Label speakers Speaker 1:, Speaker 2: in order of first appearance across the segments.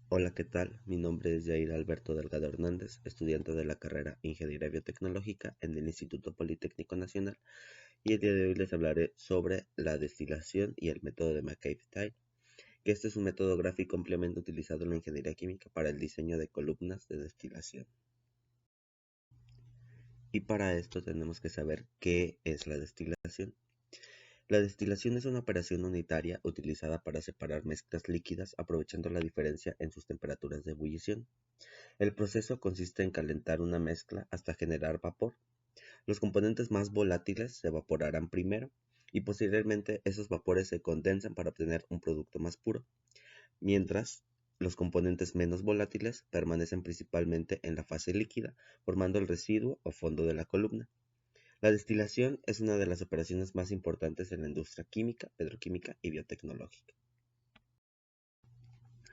Speaker 1: Hola, ¿qué tal? Mi nombre es Jair Alberto Delgado Hernández, estudiante de la carrera Ingeniería Biotecnológica en el Instituto Politécnico Nacional, y el día de hoy les hablaré sobre la destilación y el método de McCabe-Tyle, que este es un método gráfico ampliamente utilizado en la ingeniería química para el diseño de columnas de destilación. Y para esto tenemos que saber qué es la destilación. La destilación es una operación unitaria utilizada para separar mezclas líquidas aprovechando la diferencia en sus temperaturas de ebullición. El proceso consiste en calentar una mezcla hasta generar vapor. Los componentes más volátiles se evaporarán primero y posteriormente esos vapores se condensan para obtener un producto más puro, mientras los componentes menos volátiles permanecen principalmente en la fase líquida, formando el residuo o fondo de la columna. La destilación es una de las operaciones más importantes en la industria química, petroquímica y biotecnológica.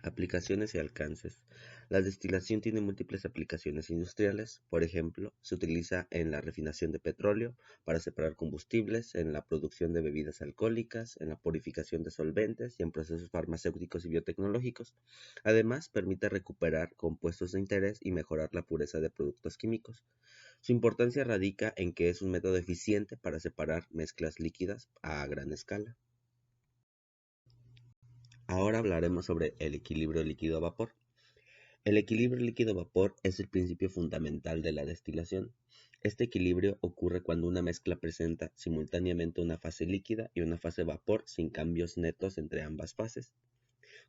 Speaker 1: Aplicaciones y alcances. La destilación tiene múltiples aplicaciones industriales. Por ejemplo, se utiliza en la refinación de petróleo, para separar combustibles, en la producción de bebidas alcohólicas, en la purificación de solventes y en procesos farmacéuticos y biotecnológicos. Además, permite recuperar compuestos de interés y mejorar la pureza de productos químicos. Su importancia radica en que es un método eficiente para separar mezclas líquidas a gran escala. Ahora hablaremos sobre el equilibrio líquido-vapor. El equilibrio líquido-vapor es el principio fundamental de la destilación. Este equilibrio ocurre cuando una mezcla presenta simultáneamente una fase líquida y una fase vapor sin cambios netos entre ambas fases.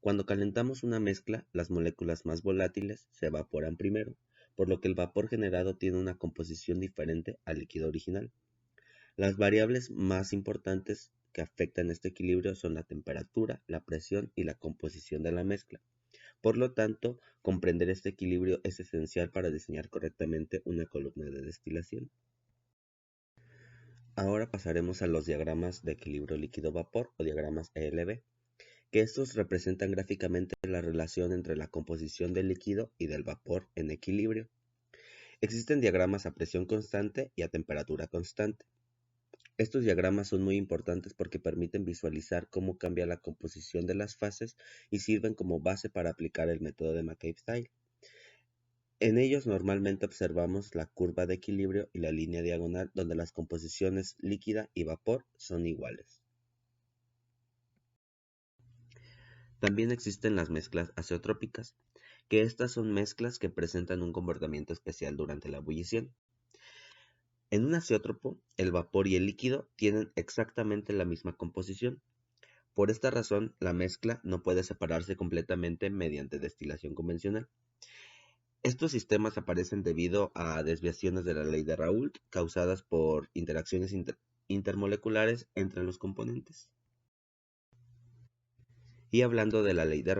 Speaker 1: Cuando calentamos una mezcla, las moléculas más volátiles se evaporan primero, por lo que el vapor generado tiene una composición diferente al líquido original. Las variables más importantes que afectan este equilibrio son la temperatura, la presión y la composición de la mezcla. Por lo tanto, comprender este equilibrio es esencial para diseñar correctamente una columna de destilación. Ahora pasaremos a los diagramas de equilibrio líquido-vapor o diagramas ELV, que estos representan gráficamente la relación entre la composición del líquido y del vapor en equilibrio. Existen diagramas a presión constante y a temperatura constante. Estos diagramas son muy importantes porque permiten visualizar cómo cambia la composición de las fases y sirven como base para aplicar el método de McCabe-Tyle. En ellos normalmente observamos la curva de equilibrio y la línea diagonal donde las composiciones líquida y vapor son iguales. También existen las mezclas azeotrópicas, que estas son mezclas que presentan un comportamiento especial durante la ebullición. En un azeótropo, el vapor y el líquido tienen exactamente la misma composición. Por esta razón, la mezcla no puede separarse completamente mediante destilación convencional. Estos sistemas aparecen debido a desviaciones de la ley de Raoult causadas por interacciones intermoleculares entre los componentes. Y hablando de la ley de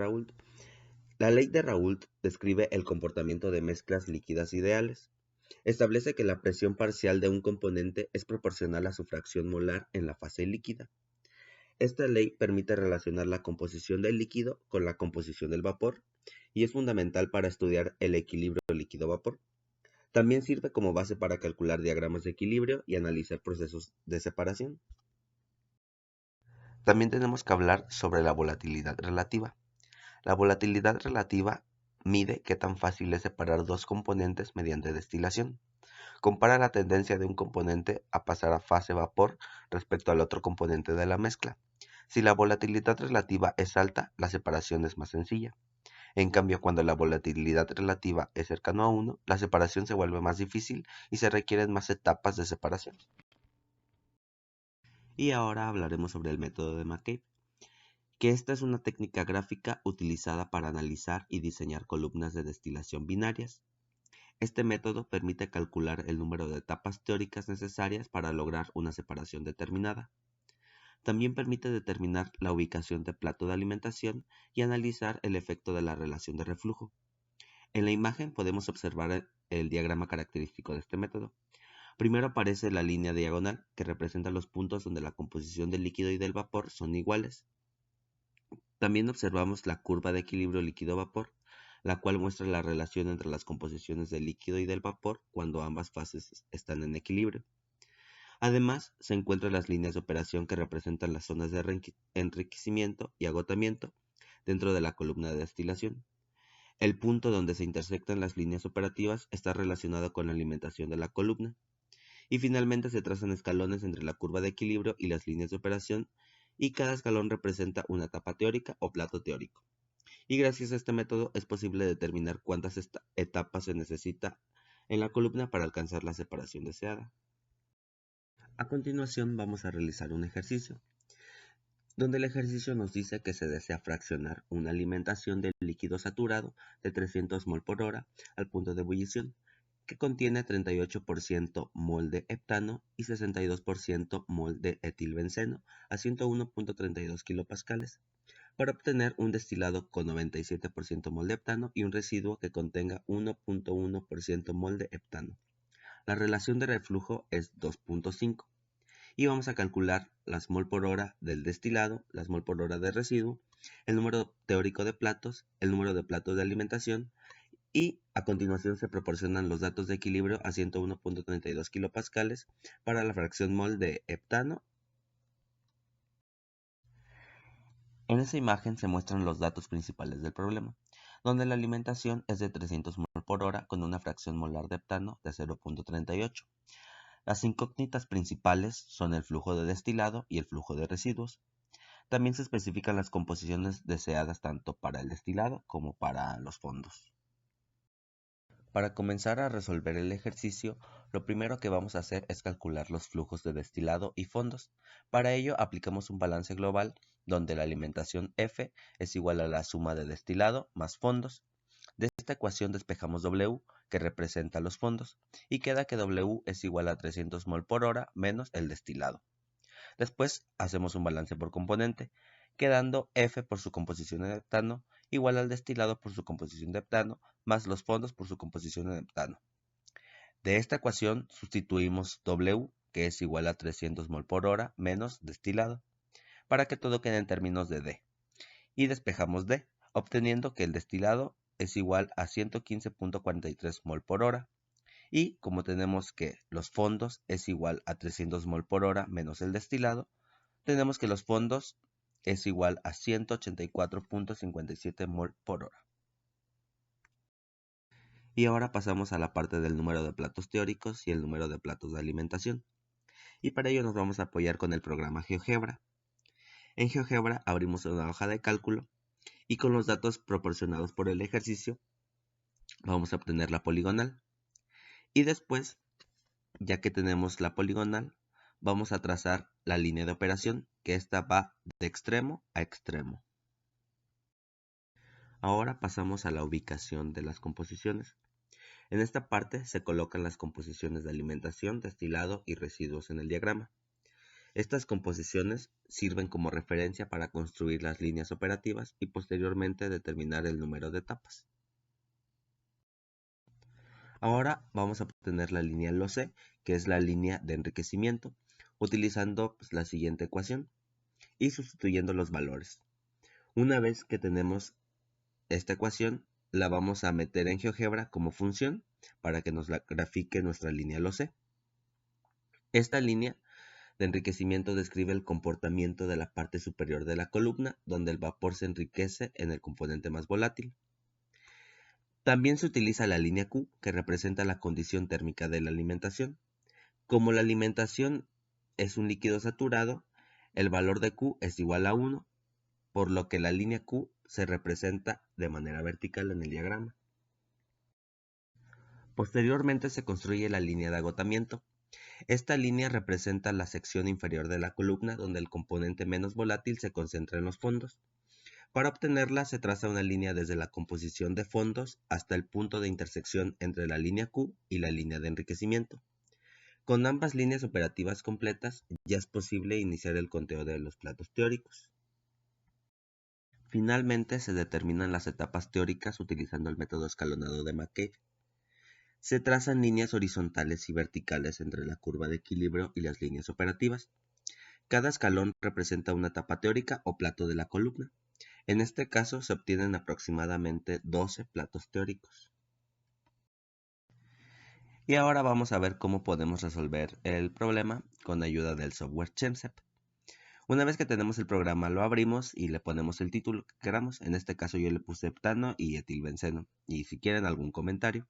Speaker 1: Raoult describe el comportamiento de mezclas líquidas ideales. Establece que la presión parcial de un componente es proporcional a su fracción molar en la fase líquida. Esta ley permite relacionar la composición del líquido con la composición del vapor y es fundamental para estudiar el equilibrio líquido-vapor. También sirve como base para calcular diagramas de equilibrio y analizar procesos de separación. También tenemos que hablar sobre la volatilidad relativa. La volatilidad relativa mide qué tan fácil es separar dos componentes mediante destilación. Compara la tendencia de un componente a pasar a fase vapor respecto al otro componente de la mezcla. Si la volatilidad relativa es alta, la separación es más sencilla. En cambio, cuando la volatilidad relativa es cercano a 1, la separación se vuelve más difícil y se requieren más etapas de separación. Y ahora hablaremos sobre el método de McCabe, que esta es una técnica gráfica utilizada para analizar y diseñar columnas de destilación binarias. Este método permite calcular el número de etapas teóricas necesarias para lograr una separación determinada. También permite determinar la ubicación de plato de alimentación y analizar el efecto de la relación de reflujo. En la imagen podemos observar el diagrama característico de este método. Primero aparece la línea diagonal, que representa los puntos donde la composición del líquido y del vapor son iguales. También observamos la curva de equilibrio líquido-vapor, la cual muestra la relación entre las composiciones del líquido y del vapor cuando ambas fases están en equilibrio. Además, se encuentran las líneas de operación que representan las zonas de enriquecimiento y agotamiento dentro de la columna de destilación. El punto donde se intersectan las líneas operativas está relacionado con la alimentación de la columna. Y finalmente se trazan escalones entre la curva de equilibrio y las líneas de operación, y cada escalón representa una etapa teórica o plato teórico. Y gracias a este método es posible determinar cuántas etapas se necesita en la columna para alcanzar la separación deseada. A continuación vamos a realizar un ejercicio, donde el ejercicio nos dice que se desea fraccionar una alimentación de líquido saturado de 300 mol por hora al punto de ebullición, que contiene 38% mol de heptano y 62% mol de etilbenceno a 101.32 kilopascales, para obtener un destilado con 97% mol de heptano y un residuo que contenga 1.1% mol de heptano. La relación de reflujo es 2.5 y vamos a calcular las mol por hora del destilado, las mol por hora de residuo, el número teórico de platos, el número de platos de alimentación, y a continuación se proporcionan los datos de equilibrio a 101.32 kilopascales para la fracción mol de heptano. En esa imagen se muestran los datos principales del problema, donde la alimentación es de 300 mol por hora con una fracción molar de heptano de 0.38. Las incógnitas principales son el flujo de destilado y el flujo de residuos. También se especifican las composiciones deseadas tanto para el destilado como para los fondos. Para comenzar a resolver el ejercicio, lo primero que vamos a hacer es calcular los flujos de destilado y fondos. Para ello aplicamos un balance global donde la alimentación F es igual a la suma de destilado más fondos. De esta ecuación despejamos W, que representa los fondos, y queda que W es igual a 300 mol por hora menos el destilado. Después hacemos un balance por componente, quedando F por su composición en heptano igual al destilado por su composición de heptano más los fondos por su composición en heptano. De esta ecuación sustituimos W, que es igual a 300 mol por hora menos destilado, para que todo quede en términos de D. Y despejamos D, obteniendo que el destilado es igual a 115.43 mol por hora. Y como tenemos que los fondos es igual a 300 mol por hora menos el destilado, tenemos que los fondos es igual a 184.57 mol por hora. Y ahora pasamos a la parte del número de platos teóricos y el número de platos de alimentación. Y para ello nos vamos a apoyar con el programa GeoGebra. En GeoGebra abrimos una hoja de cálculo y con los datos proporcionados por el ejercicio vamos a obtener la poligonal. Y después, ya que tenemos la poligonal, vamos a trazar la línea de operación, que esta va de extremo a extremo. Ahora pasamos a la ubicación de las composiciones. En esta parte se colocan las composiciones de alimentación, destilado y residuos en el diagrama. Estas composiciones sirven como referencia para construir las líneas operativas y posteriormente determinar el número de etapas. Ahora vamos a obtener la línea LOC, que es la línea de enriquecimiento, utilizando la siguiente ecuación y sustituyendo los valores. Una vez que tenemos esta ecuación, la vamos a meter en GeoGebra como función para que nos la grafique nuestra línea LOC. Esta línea de enriquecimiento describe el comportamiento de la parte superior de la columna, donde el vapor se enriquece en el componente más volátil. También se utiliza la línea Q, que representa la condición térmica de la alimentación. Como la alimentación es un líquido saturado, el valor de Q es igual a 1, por lo que la línea Q se representa de manera vertical en el diagrama. Posteriormente se construye la línea de agotamiento. Esta línea representa la sección inferior de la columna donde el componente menos volátil se concentra en los fondos. Para obtenerla se traza una línea desde la composición de fondos hasta el punto de intersección entre la línea Q y la línea de enriquecimiento. Con ambas líneas operativas completas ya es posible iniciar el conteo de los platos teóricos. Finalmente se determinan las etapas teóricas utilizando el método escalonado de McCabe. Se trazan líneas horizontales y verticales entre la curva de equilibrio y las líneas operativas. Cada escalón representa una etapa teórica o plato de la columna. En este caso se obtienen aproximadamente 12 platos teóricos. Y ahora vamos a ver cómo podemos resolver el problema con ayuda del software ChemSep. Una vez que tenemos el programa, lo abrimos y le ponemos el título que queramos. En este caso yo le puse heptano y etilbenceno. Y si quieren algún comentario.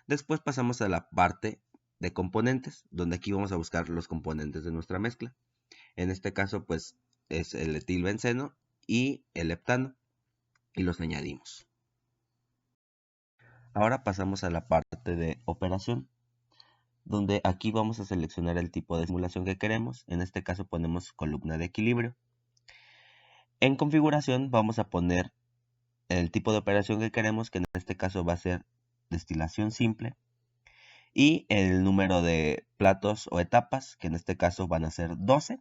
Speaker 1: Después pasamos a la parte de componentes, donde aquí vamos a buscar los componentes de nuestra mezcla. En este caso, pues, es el etilbenceno y el heptano. Y los añadimos. Ahora pasamos a la parte de operación, donde aquí vamos a seleccionar el tipo de simulación que queremos. En este caso ponemos columna de equilibrio. En configuración vamos a poner el tipo de operación que queremos, que en este caso va a ser destilación simple, y el número de platos o etapas, que en este caso van a ser 12,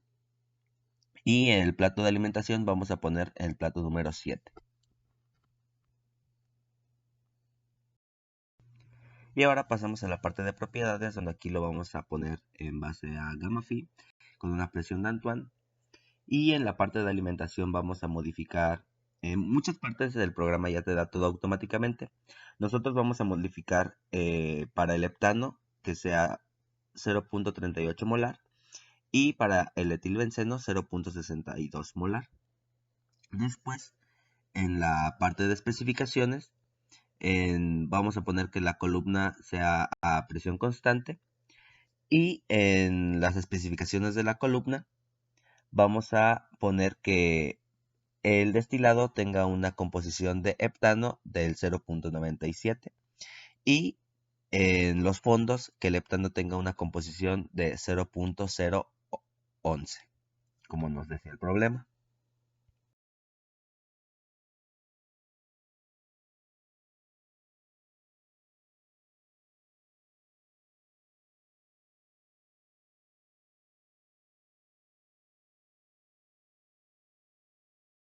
Speaker 1: y el plato de alimentación vamos a poner el plato número 7. Y ahora pasamos a la parte de propiedades, donde aquí lo vamos a poner en base a gamma phi con una presión de Antoine. Y en la parte de alimentación vamos a modificar, en muchas partes del programa ya te da todo automáticamente. Nosotros vamos a modificar para el heptano que sea 0.38 molar y para el etilbenceno 0.62 molar. Después, en la parte de especificaciones, vamos a poner que la columna sea a presión constante y en las especificaciones de la columna vamos a poner que el destilado tenga una composición de heptano del 0.97 y en los fondos que el heptano tenga una composición de 0.011, como nos decía el problema.